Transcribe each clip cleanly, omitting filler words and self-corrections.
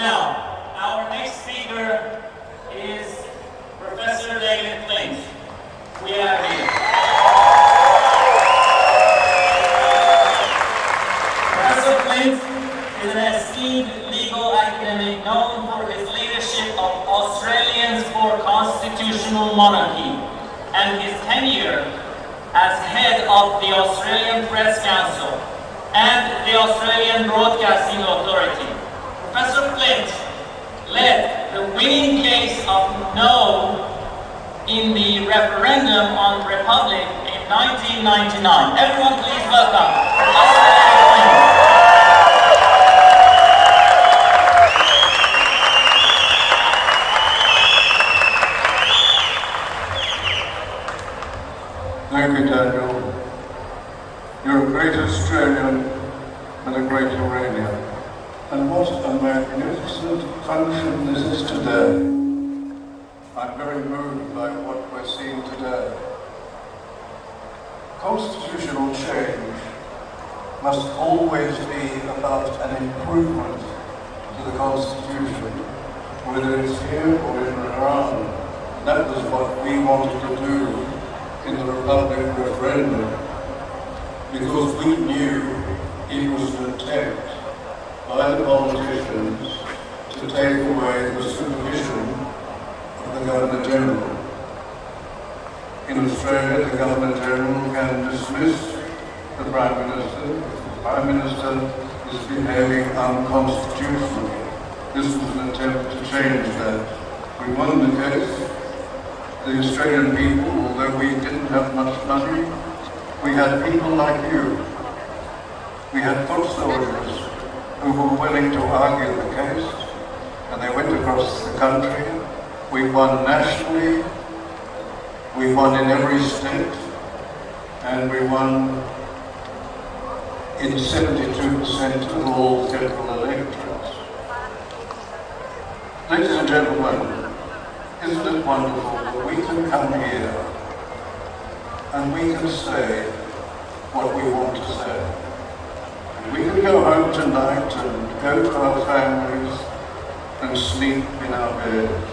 now, our next speaker is Professor David Flint. We have here. Professor Flint is an esteemed legal academic known for his leadership of Australians for Constitutional Monarchy and his tenure as head of the Australian Press Council and the Australian Broadcasting Authority. Professor Flint led the winning case of no in the referendum on Republic in 1999. Everyone please welcome Professor Flint. Thank you, Daniel. You're a great Australian and a great Iranian. And what a magnificent function this is today. I'm very moved by what we're seeing today. Constitutional change must always be about an improvement to the Constitution, whether it's here or in Iran. That was what we wanted to do in the Republic referendum, because we knew it was an attempt by the politicians to take away the supervision of the Governor-General. In Australia, the Governor-General can dismiss the Prime Minister if the Prime Minister is behaving unconstitutionally. This was an attempt to change that. We won the case. The Australian people, although we didn't have much money, we had people like you. We had foot soldiers who were willing to argue the case, and they went across the country. We won nationally, we won in every state, and we won in 72% of all federal electorates. Ladies and gentlemen, isn't it wonderful that we can come here and we can say what we want to say? And we can go home tonight and go to our families and sleep in our beds.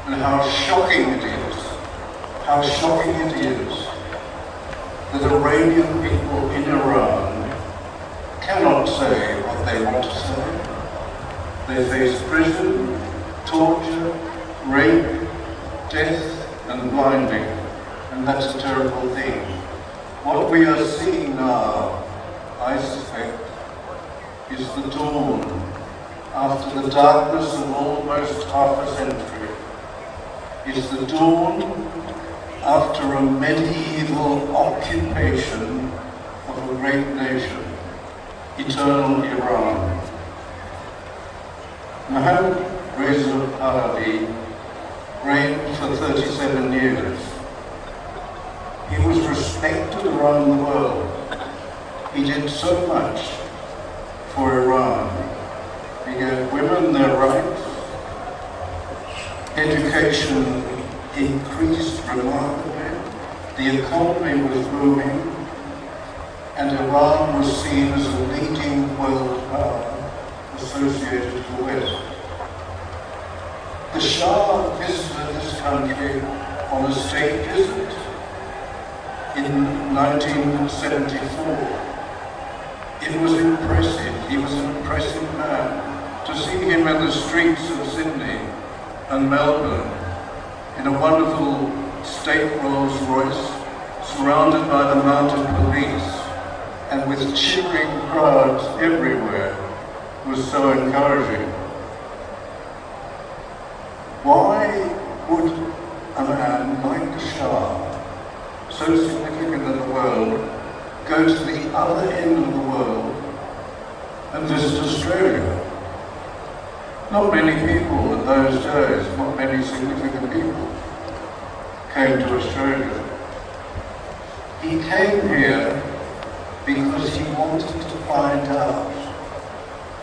And how shocking it is that Iranian people in Iran cannot say what they want to say. They face prison, torture, rape, death and blinding, and that's a terrible thing. What we are seeing now, I suspect, is the dawn after the darkness of almost half a century. Is the dawn after a medieval occupation of a great nation, eternal Iran. Mohammad Reza Pahlavi reigned for 37 years. He was respected around the world. He did so much for Iran. He gave women their rights. Education increased remarkably. The economy was booming. And Iran was seen as a leading world power associated with the West. The Shah visited this country on a state visit in 1974. It was impressive. He was an impressive man. To see him in the streets of Sydney and Melbourne in a wonderful state Rolls Royce, surrounded by the mounted police and with cheering crowds everywhere, was so encouraging. Why would a man like the Shah, so significant in the world, go to the other end of the world and visit Australia? Not many people in those days, not many significant people, came to Australia. He came here because he wanted to find out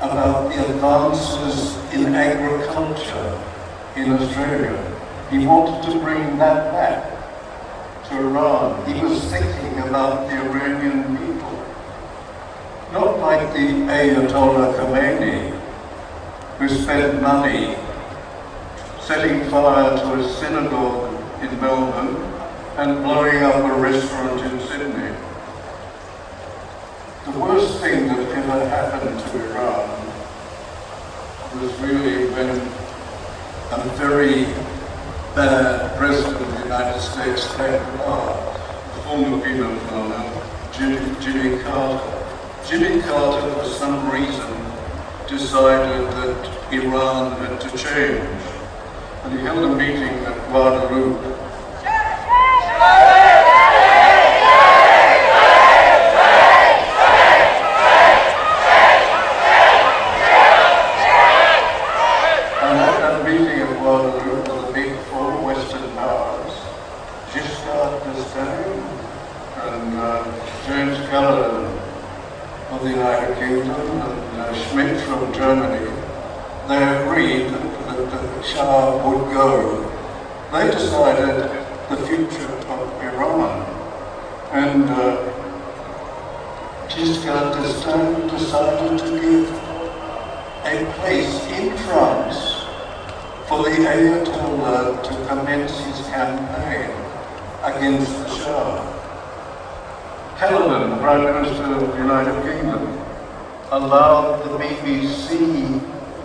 about the advances in agriculture in Australia. He wanted to bring that back to Iran. He was thinking about the Iranian people. Not like the Ayatollah Khomeini, who spent money setting fire to a synagogue in Melbourne and blowing up a restaurant in Sydney. The worst thing that ever happened to Iran was really when a very bad president of the United States came to power, the former peanut farmer, Jimmy Carter. Jimmy Carter, for some reason, decided that Iran had to change, and he held a meeting at Guadalupe. And at that meeting at Guadalupe, the big four Western powers, Giscard d'Estaing and James Callahan of the United Kingdom and Schmidt from Germany, they agreed that the Shah would go. They decided the future of Iran. And Giscard d'Estaing decided to give a place in France for the Ayatollah to commence his campaign against the Shah. Callahan, the Prime Minister of the United Kingdom, allowed the BBC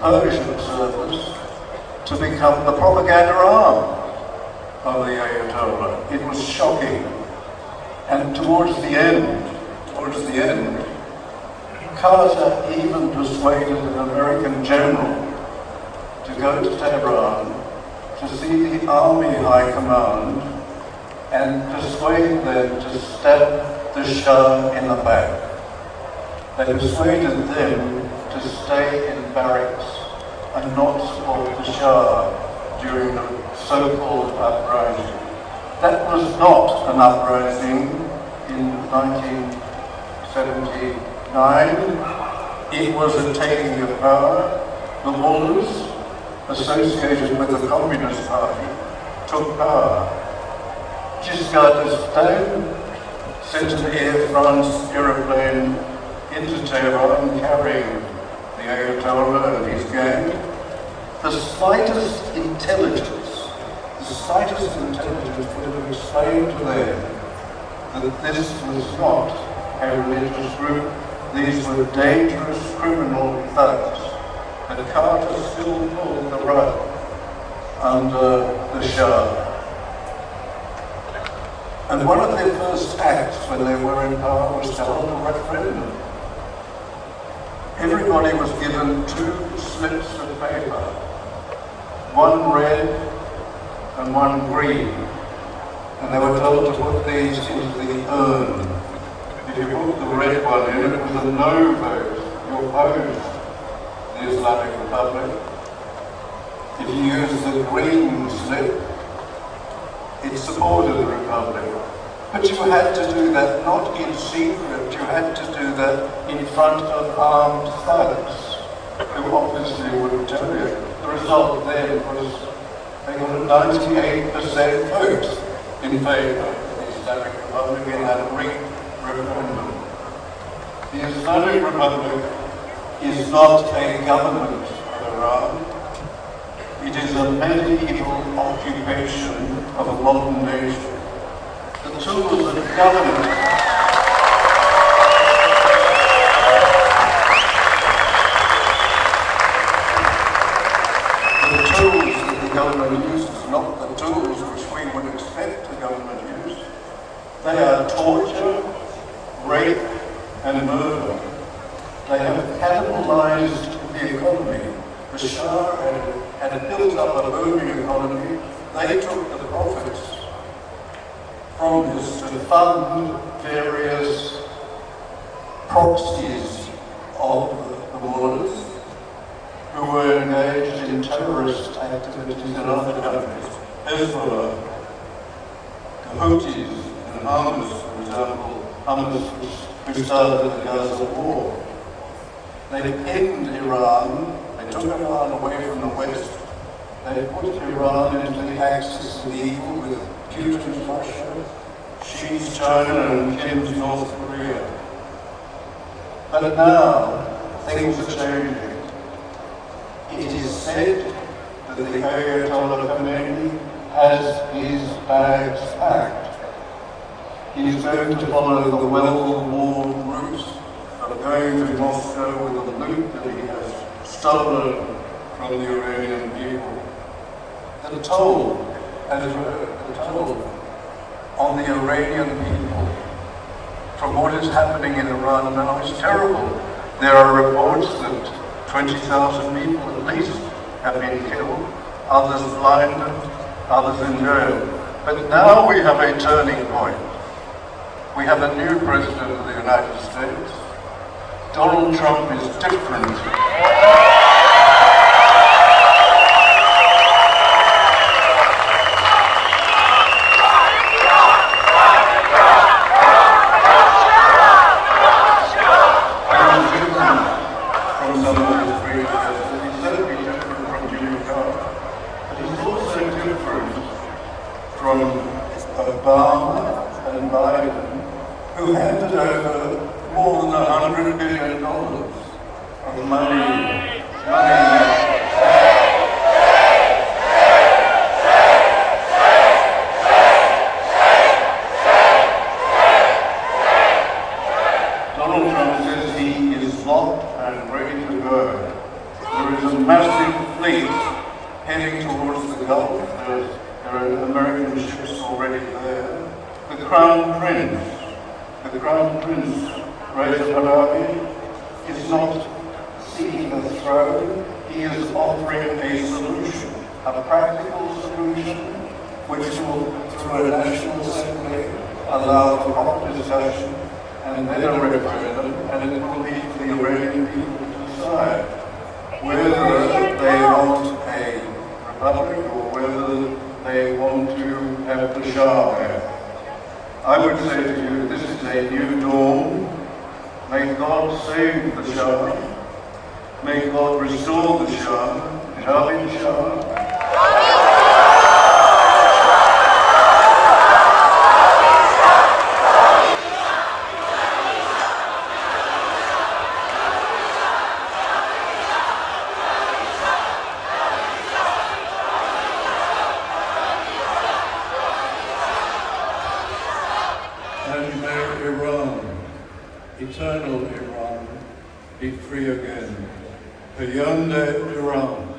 Persian service to become the propaganda arm of the Ayatollah. It was shocking. And towards the end, Carter even persuaded an American general to go to Tehran to see the Army High Command and persuade them to stab the Shah in the back. They persuaded them to stay in barracks and not support the Shah during the so-called uprising. That was not an uprising in 1979. It was a taking of power. The mullahs associated with the Communist Party took power. Giscard d'Estaing sent an Air France aeroplane into Tehran carrying the Ayatollah and his gang. The slightest intelligence would have explained to them that this was not a religious group. These were dangerous criminal thugs. And Carter still pulled the rug under the Shah. And one of their first acts when they were in power was to hold a referendum. Everybody was given 2 slips of paper, one red and one green, and they were told to put these into the urn. If you put the red one in, it was a no vote. You opposed the Islamic Republic. If you use the green slip, it supported the Republic. But you had to do that not in secret, you had to do that in front of armed thugs, who obviously wouldn't tell you. The result then was they got a 98% vote in favour of the Islamic Republic in that rigged referendum. The Islamic Republic is not a government of Iran. It is a medieval occupation of a modern nation. The tools of government uses, not the tools which we would expect the government to use. They are torture, rape, and murder. They have cannibalized the economy. The Shah had built up a booming economy. They took the profits from this to fund various proxies of the mullahs who were engaged in terrorist activities in other countries. Hezbollah, the Houthis, and Hamas, for example, Hamas who started the Gaza war. They pinned Iran, they took Iran away from the West, they put Iran into the axis of evil with Putin's Russia, Xi's China, and Kim's North Korea. But now, things are changing. It is said that the Ayatollah Khomeini has his bags packed. He is going to follow the well-worn route of going to Moscow with the loot that he has stolen from the Iranian people. The toll on the Iranian people from what is happening in Iran now is terrible. There are reports that 20,000 people at least have been killed, others blinded, others in jail. But now we have a turning point. We have a new president of the United States. Donald Trump is different. From Obama and Biden, who handed over more than $100 billion of money. Donald Trump says he is locked and ready to go. There is a massive fleet heading towards the Gulf. There are American ships already there. The Crown Prince, Reza Pahlavi, is not seeking a throne. He is offering a solution, a practical solution, which will, through a National Assembly, allow for hot discussion and then a referendum, and it will be for the Iranian people to decide whether they want a republic or whether they want to have the Shah there. I would say to you, this is a new dawn. May God save the Shah. May God restore the Shah. Javid Shah. And may Iran, eternal Iran, be free again. Beyond Iran.